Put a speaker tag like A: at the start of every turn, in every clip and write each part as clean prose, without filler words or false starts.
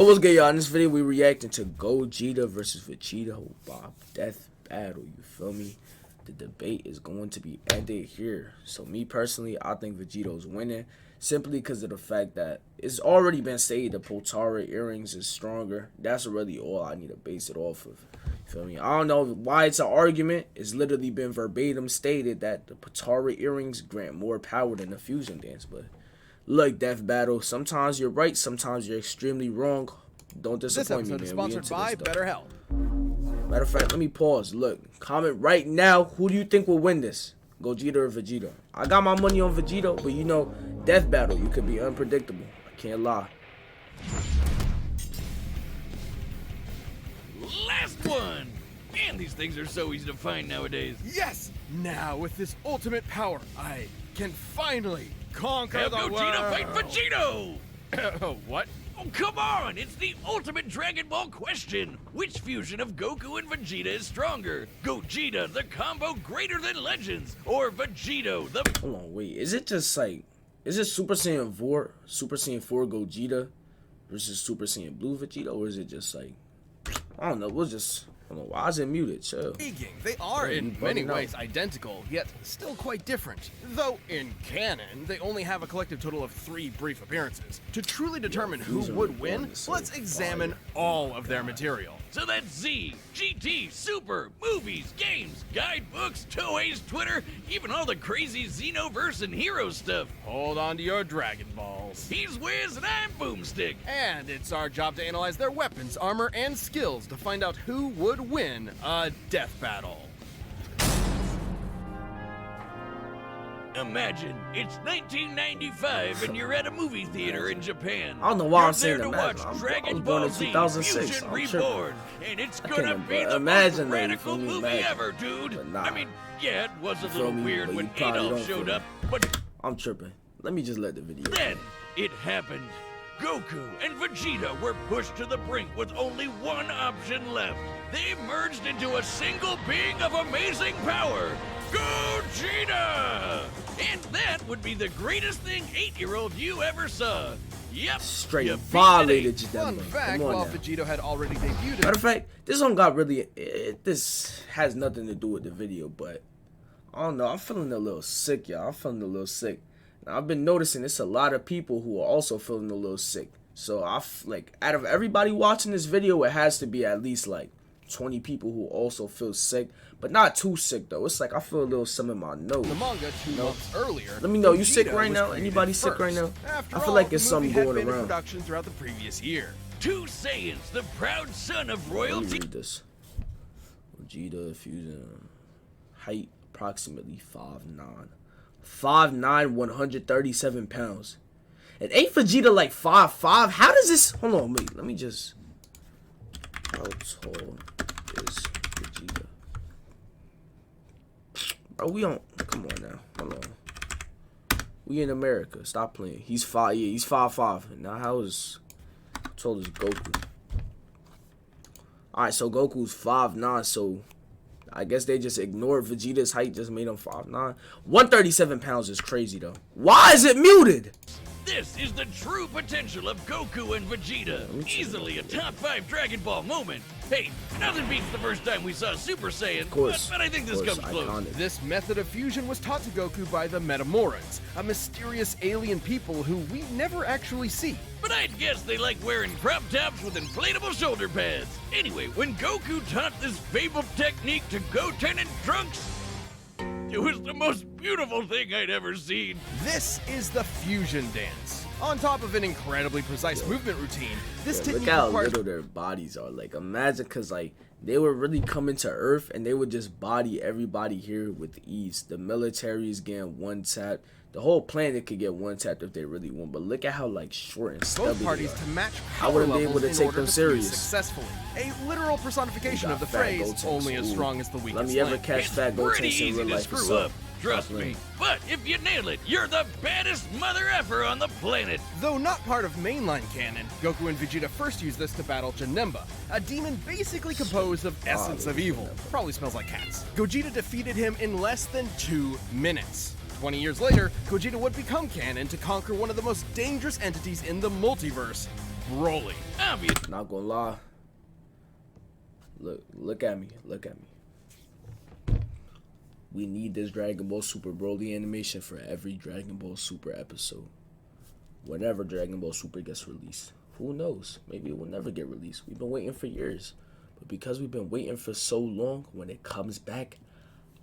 A: What's good, y'all? In this video, we reacting to Gogeta versus Vegito Bob Death Battle. You feel me? The debate is going to be ended here. So me personally, I think Vegito's winning simply because of the fact that it's already been stated the Potara earrings is stronger. That's really all I need to base it off of. You feel me? I don't know why it's an argument. It's literally been verbatim stated that the Potara earrings grant more power than the fusion dance, but look, Death Battle, sometimes you're right, sometimes you're extremely wrong. Don't disappoint me, man.
B: This episode is sponsored by BetterHelp.
A: Matter of fact, let me pause. Look, comment right now, who do you think will win this? Gogeta or Vegeta? I got my money on Vegito, but you know, Death Battle, you could be unpredictable. I can't lie.
C: Last one! Man, these things are so easy to find nowadays.
B: Yes! Now, with this ultimate power, I can finally conquer
C: Have
B: the
C: Gogeta fight
B: world!
C: Vegito!
B: What?
C: Oh, come on! It's the ultimate Dragon Ball question! Which fusion of Goku and Vegeta is stronger? Gogeta, the combo greater than Legends, or Vegito, the...
A: Hold on, wait. Is it just like, is it Super Saiyan 4, Super Saiyan 4 Gogeta versus Super Saiyan Blue Vegeta, or is it just like, I don't know, we'll just... I don't know, why is it muted? Chill.
B: They are
A: Yeah,
B: in
A: you
B: many
A: bugging out.
B: ways identical, yet still quite different. Though, in canon, they only have a collective total of 3 brief appearances. To truly determine who
A: Fusion
B: would
A: was
B: win,
A: born so
B: let's examine
A: fire.
B: all of their material.
C: So that's Z, GT, Super, movies, games, guidebooks, Toei's Twitter, even all the crazy Xenoverse and hero stuff.
B: Hold on to your Dragon Balls.
C: He's Wiz and I'm Boomstick.
B: And it's our job to analyze their weapons, armor, and skills to find out who would win a death battle.
C: Imagine it's 1995 and you're at a movie theater in Japan.
A: I don't know why
C: You're
A: I'm saying
C: there to
A: imagine.
C: watch
A: I was
C: Dragon
A: born
C: Ball
A: in
C: Z
A: 2006.
C: Fusion
A: I'm tripping.
C: Reborn, and it's gonna
A: can't
C: be the
A: imagine
C: most
A: that, you
C: radical
A: feel me?
C: movie
A: Imagine.
C: ever, dude.
A: But nah.
C: I mean, yeah, it was a
A: feel
C: little
A: me?
C: weird
A: But
C: when
A: you probably
C: Adolf
A: don't
C: showed
A: feel
C: up, but
A: I'm tripping. Let me just let the video
C: then it happened. Goku and Vegeta were pushed to the brink with only one option left. They merged into a single being of amazing power, Gogeta! And that would be the greatest thing 8-year-old you ever saw. Yep.
A: straight
C: you beat
A: violated
C: it.
A: you,
B: Fun
A: that
B: fact,
A: Come on
B: while
A: now.
B: Vegito had already debuted
A: Matter of fact, this one got really. This has nothing to do with the video, but I don't know. I'm feeling a little sick, y'all. I'm feeling a little sick. Now, I've been noticing it's a lot of people who are also feeling a little sick. So like, out of everybody watching this video, it has to be at least like 20 people who also feel sick, but not too sick though. It's like I feel a little something in my nose.
B: the manga 2 months earlier.
A: Let me know, you sick
B: Vegeta
A: right
B: was
A: now?
B: created
A: Anybody sick right
B: first.
A: now?
B: After
A: I feel
B: all,
A: like
B: the
A: it's something
B: movie had
A: going
B: been in
A: around.
B: production throughout the previous year.
C: 2 Saiyans, the proud son of
A: Let me
C: royalty.
A: read this. Vegeta fusion height approximately 5'9". 5'9", 137 pounds. And ain't Vegeta like 5'5"? How does this? Hold on, wait. Let me just. How tall is Vegeta? Bro, we don't. Come on now. Hold on. We in America. Stop playing. He's 5. Yeah, he's 5'5". Now how tall is Goku? Alright, so Goku's 5'9", so I guess they just ignored Vegeta's height, just made him 5'9". 137 pounds is crazy though. Why is it muted?
C: This is the true potential of Goku and Vegeta. Easily a top 5 Dragon Ball moment. Hey, nothing beats the first time we saw Super Saiyan, but I think this comes close.
A: Iconic.
B: This method of fusion was taught to Goku by the Metamorans, a mysterious alien people who we never actually see.
C: But I'd guess they like wearing crop tops with inflatable shoulder pads. Anyway, when Goku taught this fabled technique to Goten and Trunks, it was the most beautiful thing I'd ever seen.
B: This is the fusion dance. On top of an incredibly precise movement routine, this
A: Look
B: technique
A: how
B: requires
A: little their bodies are. Like, imagine, cause like they would really come into Earth and they would just body everybody here with ease. The military is getting one tap. The whole planet could get one tapped if they really want. But look at how like short and stubby
B: both parties
A: they are.
B: to match
A: I
B: power
A: wouldn't be
B: levels
A: able to
B: in
A: take
B: order
A: them
B: to
A: serious.
B: fuse successfully. A literal personification
A: They
B: of the
A: got fat
B: phrase,
A: Gotenks.
B: only as
A: Ooh.
B: strong as the weakest
A: Let me ever
B: link.
A: catch
C: It's
A: fat
C: pretty
A: Gotenks in
C: easy
A: real
C: to
A: life.
C: screw
A: What's
C: up,
A: up?
C: trust
A: Stop
C: me.
A: playing.
C: But if you nail it, you're the baddest mother effer on the planet.
B: Though not part of mainline canon, Goku and Vegeta first used this to battle Janemba, a demon basically composed of essence of evil. Probably smells like cats. Gogeta defeated him in less than 2 minutes. 20 years later, Gogeta would become canon to conquer one of the most dangerous entities in the multiverse, Broly.
C: Obvious.
A: Not gonna lie. Look at me. Look at me. We need this Dragon Ball Super Broly animation for every Dragon Ball Super episode. Whenever Dragon Ball Super gets released. Who knows? Maybe it will never get released. We've been waiting for years. But because we've been waiting for so long, when it comes back,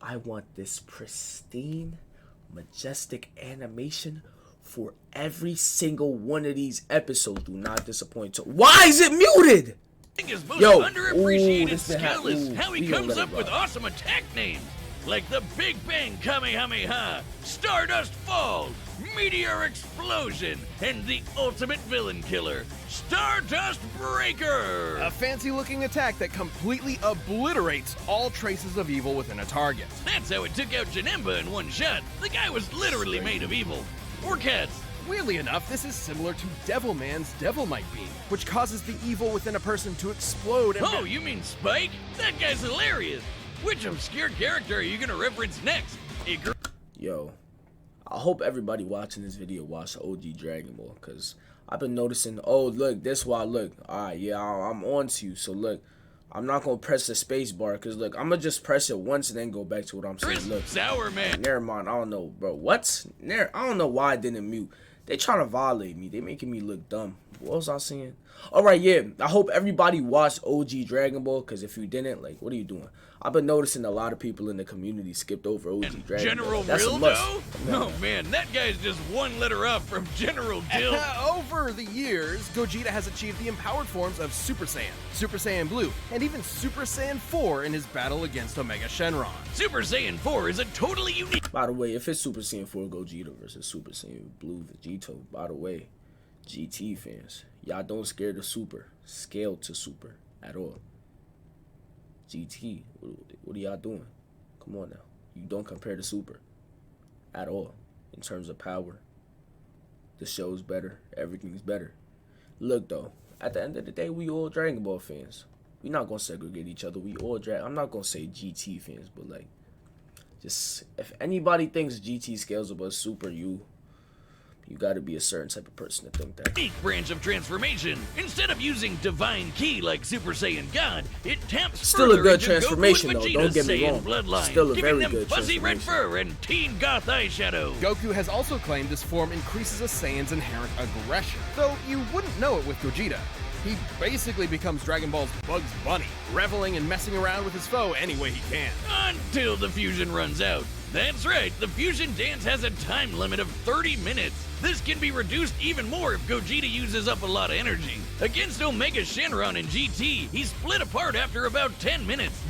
A: I want this pristine, majestic animation for every single one of these episodes. Do not disappoint. Why is it muted?
C: His most
A: Yo,
C: underappreciated
A: this been
C: skill is how he
A: we gonna
C: comes
A: let
C: up
A: it
C: with
A: rock.
C: awesome attack names. Like the Big Bang Kamehameha, Stardust Fall, Meteor Explosion, and the ultimate villain killer, Stardust Breaker!
B: A fancy-looking attack that completely obliterates all traces of evil within a target.
C: That's how it took out Janemba in one shot. The guy was literally made of evil. Or cats.
B: Weirdly enough, this is similar to Devilman's Devilmite Beam, which causes the evil within a person to explode and...
C: Oh, you mean Spike? That guy's hilarious. Which obscure character are you gonna reference next?
A: Yo, I hope everybody watching this video watched OG Dragon Ball, because I've been noticing, oh, look, this why, look, alright, yeah, I'm on to you, so look, I'm not going to press the space bar, because look, I'm going to just press it once and then go back to what I'm saying, look.
C: Sour man.
A: Never mind, I don't know, bro, what? I don't know why I didn't mute. They trying to violate me, they making me look dumb. What was I saying? Alright, yeah, I hope everybody watched OG Dragon Ball, because if you didn't, like, what are you doing? I've been noticing a lot of people in the community skipped over OG Dragon
C: General
A: Ball. That's a
C: Real,
A: must.
C: though? Oh man, that guy's just one letter up from General Dill.
B: Over the years, Gogeta has achieved the empowered forms of Super Saiyan, Super Saiyan Blue, and even Super Saiyan 4 in his battle against Omega Shenron.
C: Super Saiyan 4 is a totally unique...
A: By the way, if it's Super Saiyan 4 Gogeta versus Super Saiyan Blue Vegito, by the way, GT fans, y'all don't scare the Super, scale to Super at all. GT, what are y'all doing? Come on now. You don't compare to Super at all in terms of power. The show's better. Everything's better. Look, though, at the end of the day, we all Dragon Ball fans. We're not going to segregate each other. We all I'm not going to say GT fans, but, like, just if anybody thinks GT scales above Super, you got to be a certain type of person to think that.
C: Unique branch of transformation. Instead of using Divine Ki like Super Saiyan God, it taps
A: Still a
C: further
A: good
C: into
A: transformation,
C: Goku and
A: though.
C: Vegeta's
A: Don't get me
C: Saiyan
A: wrong.
C: bloodline,
A: Still a
C: giving
A: very
C: them
A: good
C: fuzzy red
A: transformation.
C: fur and teen goth eyeshadow.
B: Goku has also claimed this form increases a Saiyan's inherent aggression, though you wouldn't know it with Gogeta. He basically becomes Dragon Ball's Bugs Bunny, reveling and messing around with his foe any way he can.
C: Until the fusion runs out. That's right, the fusion dance has a time limit of 30 minutes. This can be reduced even more if Gogeta uses up a lot of energy. Against Omega Shenron and GT, he split apart after about 10 minutes.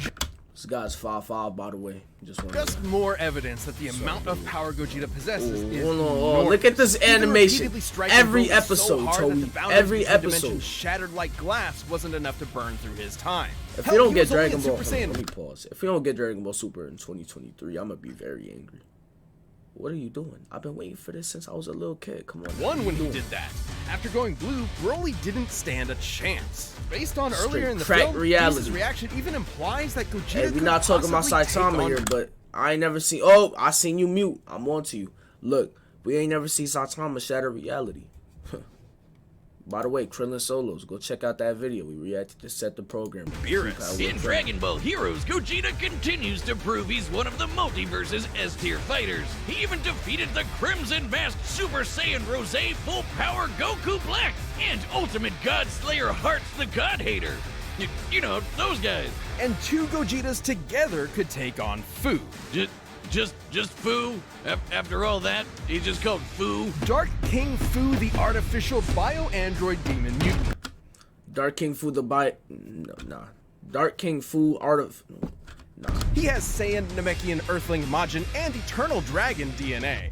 A: This guy's 5'5", by the way.
B: Just more evidence that the amount of power Gogeta possesses is
A: enormous. Look at this animation. Every episode, Toby. Every episode.
B: Shattered like glass wasn't enough to burn through his time.
A: If we don't get Dragon Ball,
B: Super Saiyan,
A: let me pause. If we don't get Dragon Ball Super in 2023, I'm gonna be very angry. What are you doing? I've been waiting for this since I was a little kid. Come on.
B: One when he did that. After going blue, Broly didn't stand a chance. Based on earlier in the film, his reaction even implies that Gogeta
A: Hey, we're not talking about Saitama here, but I ain't never seen... Oh, I seen you mute. I'm on to you. Look, we ain't never seen Saitama shatter reality. By the way, Krillin Solos, go check out that video. We reacted to set the program.
C: In Dragon Ball Heroes, Gogeta continues to prove he's one of the multiverse's S-tier fighters. He even defeated the Crimson Masked Super Saiyan Rose Full Power Goku Black and Ultimate God Slayer Hearts the God Hater. You know, those guys.
B: And two Gogetas together could take on Fu.
C: Just Fu? After all that, he just called Fu?
B: Dark King Fu, the artificial bio-android demon mutant.
A: Dark King Fu Dark King Fu Nah.
B: He has Saiyan, Namekian, Earthling, Majin, and Eternal Dragon DNA.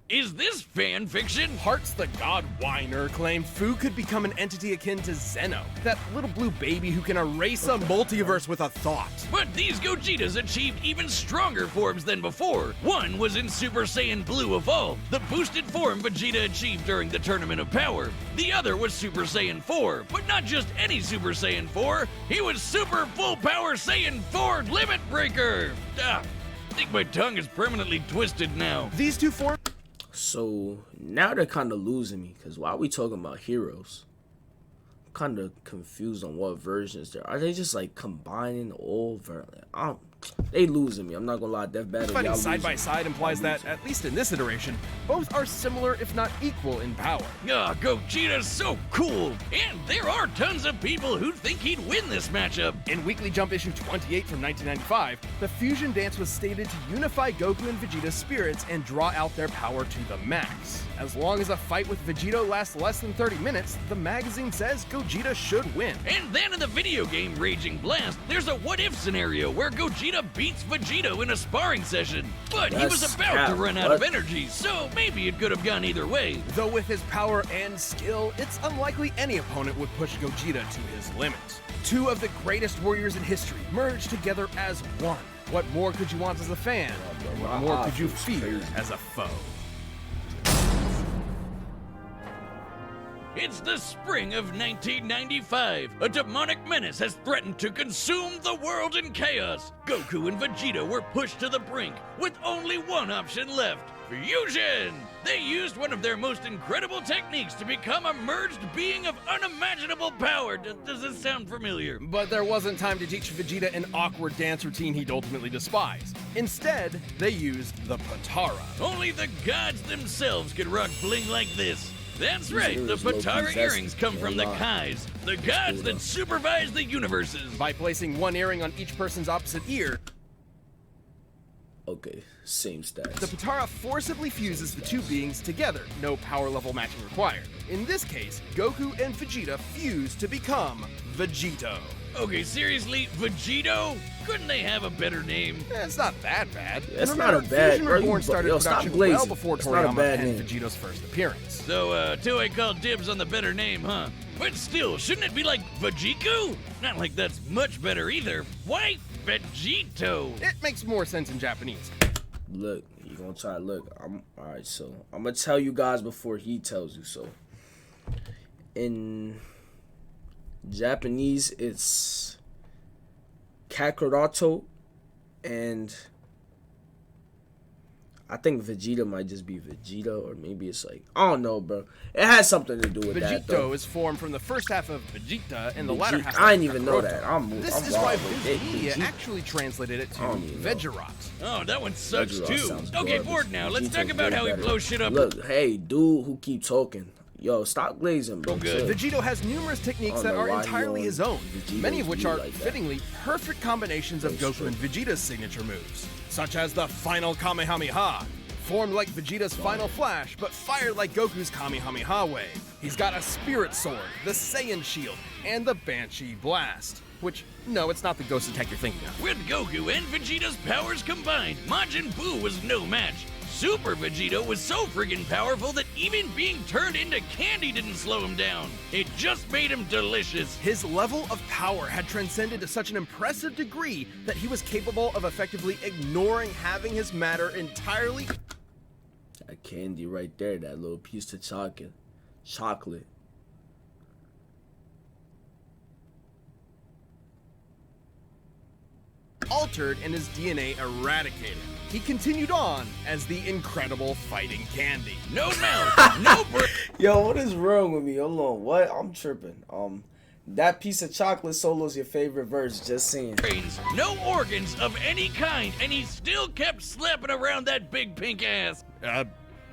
C: Is this fan fiction?
B: Hearts the God Whiner claimed Fu could become an entity akin to Zeno, that little blue baby who can erase a multiverse with a thought.
C: But these Gogetas achieved even stronger forms than before. One was in Super Saiyan Blue Evolved, the boosted form Vegeta achieved during the Tournament of Power. The other was Super Saiyan 4, but not just any Super Saiyan 4. He was Super Full Power Saiyan 4 Limit Breaker. I think my tongue is permanently twisted now.
B: These two forms...
A: So now they're kind of losing me, because why are we talking about heroes? kind of confused on what versions there are. They just like combining all they losing me. I'm not gonna lie, Death Battle.
B: Fighting side by side implies that, at least in this iteration, both are similar if not equal in power.
C: Gogeta's so cool, and there are tons of people who think he'd win this matchup.
B: In Weekly Jump issue 28 from 1995, the fusion dance was stated to unify Goku and Vegeta's spirits and draw out their power to the max. As long as a fight with Vegito lasts less than 30 minutes, the magazine says Gogeta should win.
C: And then in the video game Raging Blast, there's a what-if scenario where Gogeta beats Vegito in a sparring session, but he was about to run out of energy, so maybe it could have gone either way.
B: Though with his power and skill, it's unlikely any opponent would push Gogeta to his limits. Two of the greatest warriors in history merged together as one. What more could you want as a fan? What more could you fear as a foe?
C: It's the spring of 1995. A demonic menace has threatened to consume the world in chaos. Goku and Vegeta were pushed to the brink with only one option left: fusion! They used one of their most incredible techniques to become a merged being of unimaginable power. Does this sound familiar?
B: But there wasn't time to teach Vegeta an awkward dance routine he'd ultimately despise. Instead, they used the Potara.
C: Only the gods themselves could rock bling like this. That's right, the Potara earrings come from the Kais, the gods that supervise the universes.
B: By placing one earring on each person's opposite ear,
A: okay, same stats.
B: the Potara forcibly fuses the two beings together, no power level matching required. In this case, Goku and Vegeta fuse to become Vegito.
C: Okay, seriously, Vegito? Couldn't they have a better name?
B: It's not that bad.
A: It's not a bad.
B: Fusion Reborn started production well before Toriyama penned
A: name.
B: Vegito's first appearance.
C: So, Toei called dibs on the better name, huh? But still, shouldn't it be like Vegito? Not like that's much better either. Why Vegito?
B: It makes more sense in Japanese.
A: Look, you gonna try to look. Alright, so I'm gonna tell you guys before he tells you. So in Japanese it's Kakarotto, and I think Vegeta might just be Vegeta, or maybe it's like, I don't know, bro. It has something to do with that, though.
B: Vegito is formed from the first half of Vegeta and the latter half of
A: I didn't even know
B: Kakaroto.
A: that.
B: This is why Viz Media actually translated it to Vegerot.
C: Oh, that one sucks
A: Vegerot
C: too. Okay, bored now. Let's talk about how he blows shit up.
A: Look, hey, dude who keep talking. Yo, stop glazing, bro.
C: Good.
B: Vegito has numerous techniques that are entirely his own, many of which are, fittingly, perfect combinations of Goku and Vegeta's signature moves, such as the Final Kamehameha, formed like Vegeta's Final Flash, but fired like Goku's Kamehameha wave. He's got a Spirit Sword, the Saiyan Shield, and the Banshee Blast. Which, no, it's not the ghost attack you're thinking of.
C: With Goku and Vegeta's powers combined, Majin Buu was no match. Super Vegito was so friggin' powerful that even being turned into candy didn't slow him down. It just made him delicious.
B: His level of power had transcended to such an impressive degree that he was capable of effectively ignoring having his matter entirely.
A: That candy right there, that little piece of chocolate.
B: Altered and his DNA eradicated. He continued on as the incredible fighting candy.
C: No mouth, no brain.
A: Yo, what is wrong with me? Hold on, what? I'm tripping. That piece of chocolate solo's your favorite verse, just saying.
C: No organs of any kind, and he still kept slapping around that big pink ass.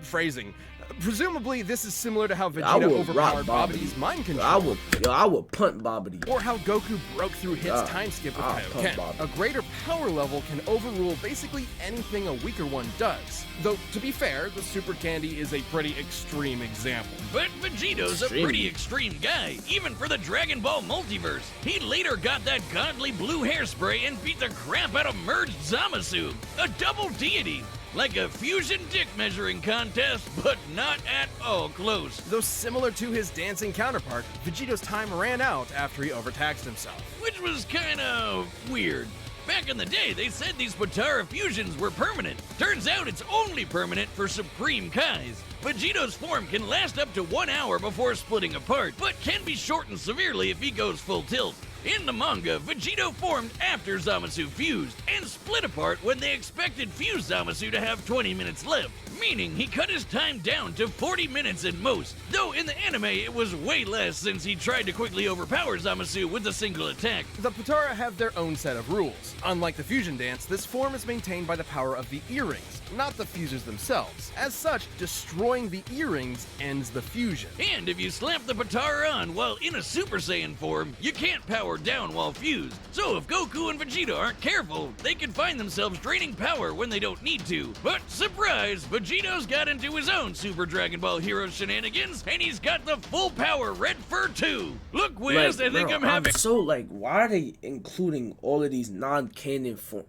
B: Phrasing. Presumably, this is similar to how Vegeta overpowered Babidi's mind control.
A: I would punt Babidi.
B: Or how Goku broke through his time skip with Kaioken. A greater power level can overrule basically anything a weaker one does. Though, to be fair, the Super Candy is a pretty extreme example.
C: But Vegito's a pretty extreme guy, even for the Dragon Ball multiverse. He later got that godly blue hairspray and beat the crap out of merged Zamasu, a double deity. Like a fusion dick measuring contest, but not at all close.
B: Though similar to his dancing counterpart, Vegito's time ran out after he overtaxed himself.
C: Which was kinda weird. Back in the day, they said these Potara fusions were permanent. Turns out it's only permanent for Supreme Kais. Vegito's form can last up to 1 hour before splitting apart, but can be shortened severely if he goes full tilt. In the manga, Vegito formed after Zamasu fused, and split apart when they expected fused Zamasu to have 20 minutes left, meaning he cut his time down to 40 minutes at most, though in the anime it was way less since he tried to quickly overpower Zamasu with a single attack.
B: The Potara have their own set of rules. Unlike the fusion dance, this form is maintained by the power of the earrings, not the fusers themselves. As such, destroying the earrings ends the fusion.
C: And if you slap the Potara on while in a Super Saiyan form, you can't power down while fused. So if Goku and Vegeta aren't careful, they can find themselves draining power when they don't need to. But surprise, Vegito's got into his own Super Dragon Ball Hero shenanigans, and he's got the full power Red Fur 2. Look, Wiz, I think
A: bro,
C: I'm having...
A: so, like, why are they including all of these non-canon forms?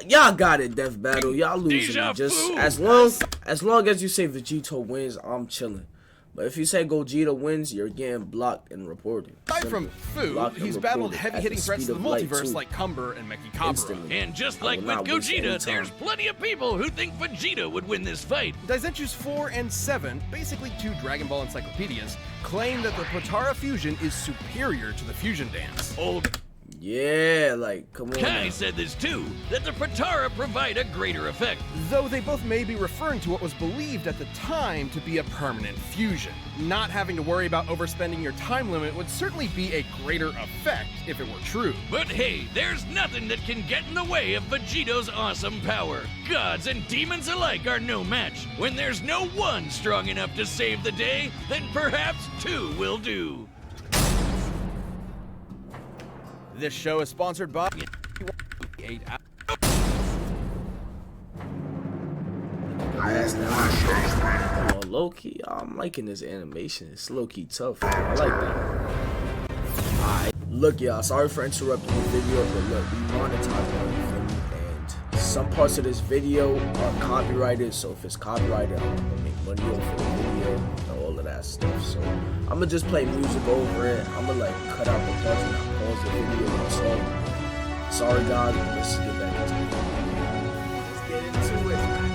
A: Y'all got it, Death Battle. Y'all losing
C: Deja
A: me. Just
C: vu.
A: as long as you say Vegito wins, I'm chilling. But if you say Gogeta wins, you're getting blocked and reported.
B: Aside from Fu,
A: Blocked and
B: he's battled
A: reported
B: heavy-hitting
A: at the
B: threats
A: speed
B: to the
A: of light,
B: multiverse
A: too.
B: like Cumber and Mechikabra.
A: Instantly.
C: And just
A: I
C: like
A: will
C: with
A: not waste any
C: Gogeta,
A: time.
C: there's plenty of people who think Vegeta would win this fight.
B: Daizenshus 4 and 7, basically two Dragon Ball encyclopedias, claim that the Potara fusion is superior to the fusion dance.
C: Old
A: Yeah, like, come on.
C: Kai
A: now.
C: said this too, that the Potara provide a greater effect.
B: Though they both may be referring to what was believed at the time to be a permanent fusion. Not having to worry about overspending your time limit would certainly be a greater effect if it were true.
C: But hey, there's nothing that can get in the way of Vegito's awesome power. Gods and demons alike are no match. When there's no one strong enough to save the day, then perhaps two will do.
B: This show is sponsored by 8
A: Come on, low-key, I'm liking this animation. It's low-key tough. I like that. Alright, look, y'all, sorry for interrupting the video, but look, we monetize now, you feel me? And some parts of this video are copyrighted, so if it's copyrighted, I'm gonna make money off of the video, you know, all of that stuff. So I'm gonna just play music over it. I'm gonna like cut out the parts and pause the video. So sorry, guys, but let's get back into the video. Let's get into it.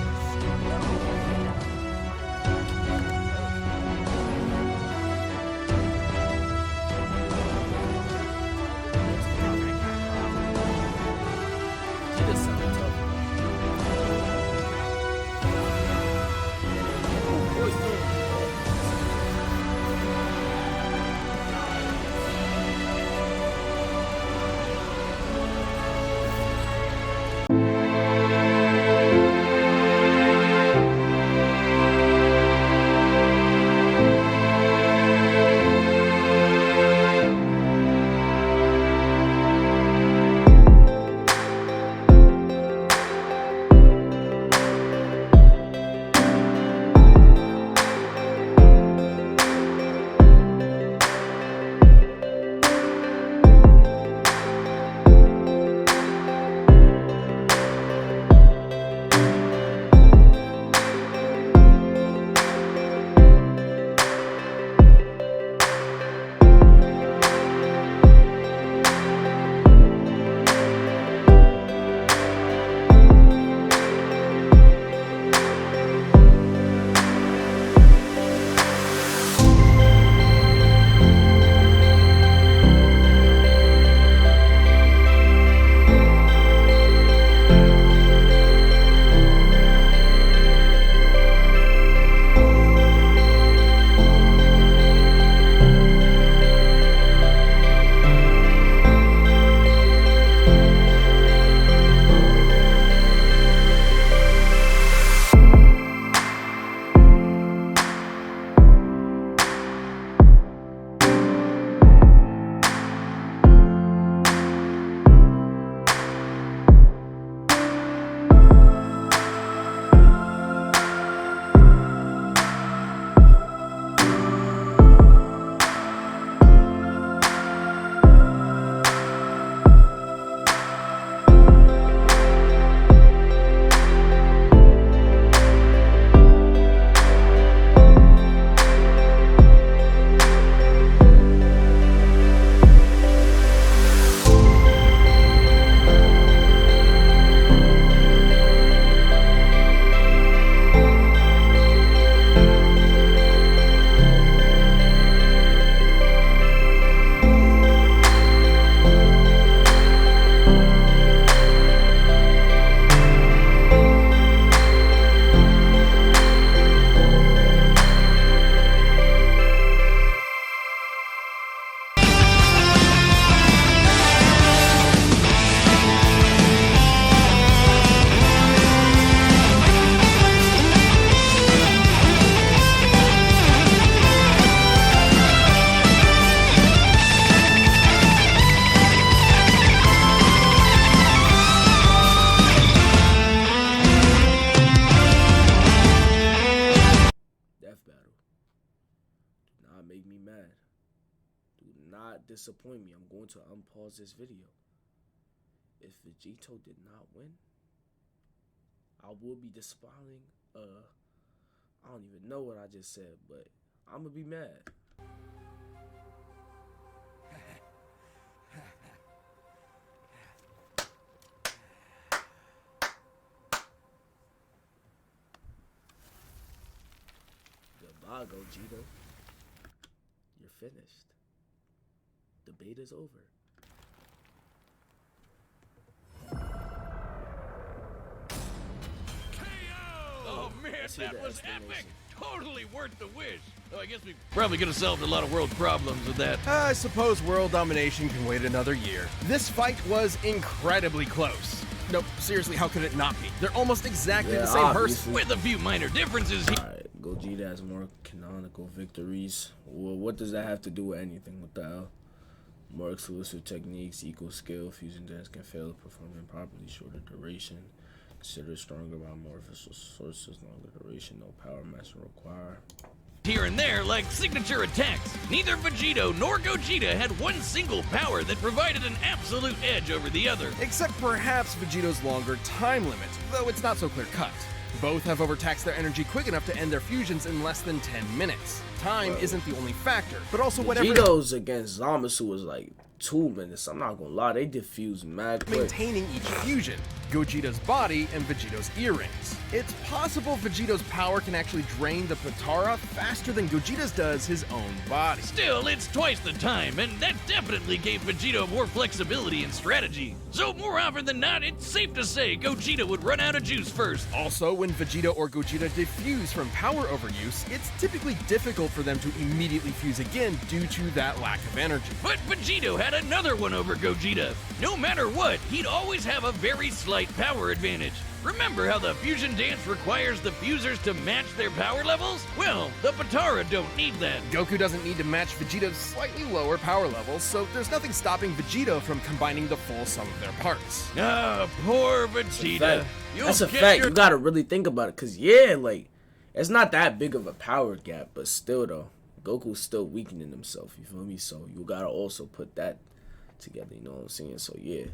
A: not disappoint me. I'm going to unpause this video. If Vegito did not win, I will be displaying I don't even know what I just said, but I'm gonna be mad. Goodbye, Gogeta. You're finished. Debate is over.
C: Oh man, that was epic! Totally worth the wish. Oh, I guess we probably could have solved a lot of world problems with that.
B: I suppose world domination can wait another year. This fight was incredibly close. Nope, seriously, how could it not be? They're almost exactly the same person.
C: With a few minor differences here.
A: Alright, Gogeta has more canonical victories. Well, what does that have to do with anything? What the hell? More exclusive techniques, equal skill, fusion dance can fail to perform improperly, shorter duration. Consider stronger by more official sources, longer duration, no power master required.
C: Here and there, like signature attacks. Neither Vegito nor Gogeta had one single power that provided an absolute edge over the other.
B: Except perhaps Vegito's longer time limit, though it's not so clear-cut. Both have overtaxed their energy quick enough to end their fusions in less than 10 minutes. Time isn't the only factor, but also whatever...
A: Vegito's against Zamasu was like 2 minutes. I'm not gonna lie, they diffused mad quick.
B: Maintaining each fusion, Gogeta's body and Vegito's earrings. It's possible Vegito's power can actually drain the Potara faster than Gogeta's does his own body.
C: Still, it's twice the time, and that definitely gave Vegito more flexibility and strategy. So more often than not, it's safe to say Gogeta would run out of juice first.
B: Also, when Vegito or Gogeta diffuse from power overuse, it's typically difficult for them to immediately fuse again due to that lack of energy.
C: But Vegito had another one over Gogeta. No matter what, he'd always have a very slight power advantage. Remember how the fusion dance requires the fusers to match their power levels? Well, the Potara don't need that.
B: Goku doesn't need to match Vegeta's slightly lower power levels, so there's nothing stopping Vegito from combining the full sum of their parts.
C: Ah, poor Vegeta.
A: That's a fact. You gotta really think about it, cause yeah, like, it's not that big of a power gap, but still though, Goku's still weakening himself, you feel me? So you gotta also put that together, you know what I'm saying? So yeah.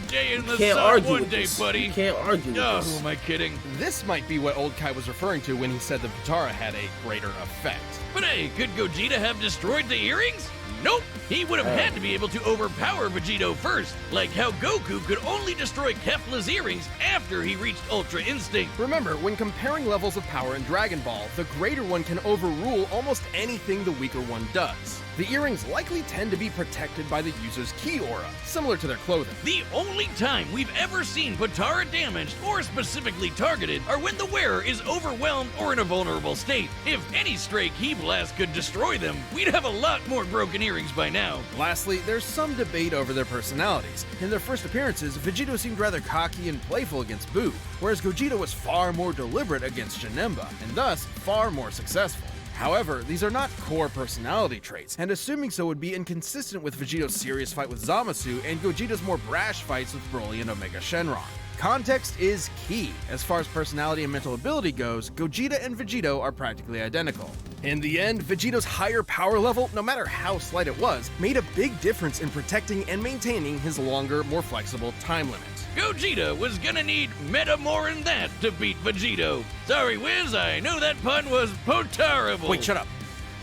C: Day in the
A: Can't
C: sun
A: argue
C: one
A: with
C: day,
A: this.
C: buddy.
A: You can't argue with
C: Oh,
A: this.
C: who am I kidding?
B: This might be what Old Kai was referring to when he said the Potara had a greater effect.
C: But hey, could Gogeta have destroyed the earrings? Nope, he would have had to be able to overpower Vegito first, like how Goku could only destroy Kefla's earrings after he reached Ultra Instinct.
B: Remember, when comparing levels of power in Dragon Ball, the greater one can overrule almost anything the weaker one does. The earrings likely tend to be protected by the user's ki aura, similar to their clothing.
C: The only time we've ever seen Potara damaged or specifically targeted are when the wearer is overwhelmed or in a vulnerable state. If any stray ki blast could destroy them, we'd have a lot more broken earrings by now.
B: Lastly, there's some debate over their personalities. In their first appearances, Vegito seemed rather cocky and playful against Buu, whereas Gogeta was far more deliberate against Janemba, and thus far more successful. However, these are not core personality traits, and assuming so would be inconsistent with Vegito's serious fight with Zamasu and Gogeta's more brash fights with Broly and Omega Shenron. Context is key. As far as personality and mental ability goes, Gogeta and Vegito are practically identical. In the end, Vegito's higher power level, no matter how slight it was, made a big difference in protecting and maintaining his longer, more flexible time limit.
C: Gogeta was gonna need meta more than that to beat Vegito. Sorry, Wiz, I know that pun was potarable.
B: Wait, shut up.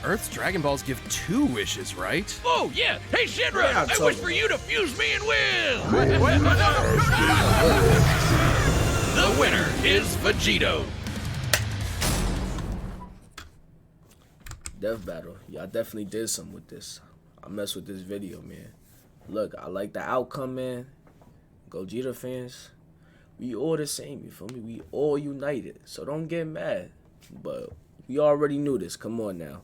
B: Earth's Dragon Balls give 2 wishes, right?
C: Oh, yeah. Hey, Shinra,
A: Yeah,
C: I wish for you to fuse me and Wiz. The winner is Vegito.
A: Death battle. Y'all definitely did something with this. I messed with this video, man. Look, I like the outcome, man. Gogeta fans, we all the same, you feel me? We all united, so don't get mad. But we already knew this. Come on now.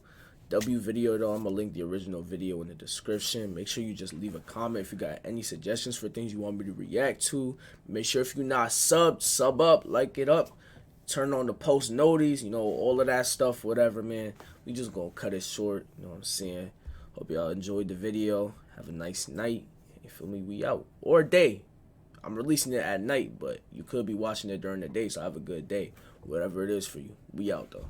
A: W video though, I'm gonna link the original video in the description. Make sure you just leave a comment if you got any suggestions for things you want me to react to. Make sure if you're not subbed, sub up, like it up, turn on the post notice, you know, all of that stuff, whatever, man. We just gonna cut it short, you know what I'm saying? Hope y'all enjoyed the video. Have a nice night. You feel me? We out. Or day. I'm releasing it at night, but you could be watching it during the day, so have a good day. Whatever it is for you. We out though.